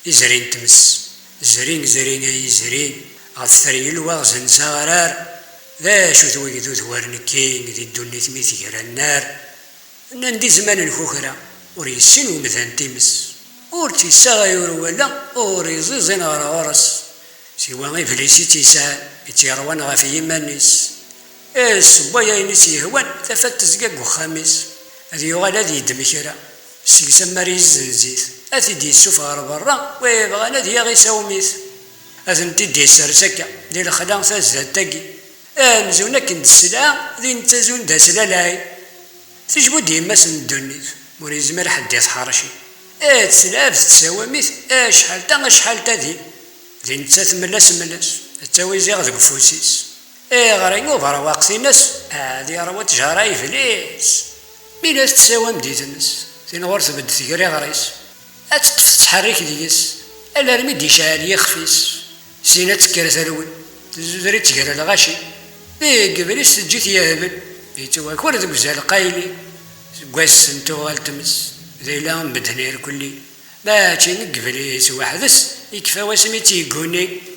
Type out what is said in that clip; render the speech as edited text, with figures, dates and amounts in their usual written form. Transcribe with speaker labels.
Speaker 1: يزرين تمس زرين يزرين غثري الواغز نسارار ذا شو تويدو ثوارنكين ذي الدنيا ثميث غير النار نندي زمان الكوكرة وريسين ومثان تمس ورتي ساغيور ولا وريزيزين غرارس سوا غيفليسي تيسان يتيروان غافي يمانيس الصبايا ينس يهوان ثفات تزقاق وخامس هذي يغال هذي يدمي كرا سيكسا ماريز زنزيت هذي دي السفار برا ويبغى هذي غي ساوميت هذنتي دي السرسكة دي الخدام ثازات تاقي مزونا كنت السلعة ذي نتازون دا سلالاي تجبو ديما سندونيت موريز ما حد يتحرشي تسلعة تساوميت شحال تا شحال تا ذي نتات ملاس التاوي زيغ ذوك فوسيس غرينو برا واقسي ناس هادي راه تجهراي فليس ميلا تساوم ديت الناس ثين غرس بد ثقري غريس تحرك ديس الا رمي دي شالي خفيس سينا تكرا ثلوي تزري تكرا الغاشي قبليس جيت يا هبل يتوا كون ذوك زال قايلي كواس نتو غالتمس ذي لا بدهني الكلي ما تشي قبليس وحدس يكفى واسمي تيقوني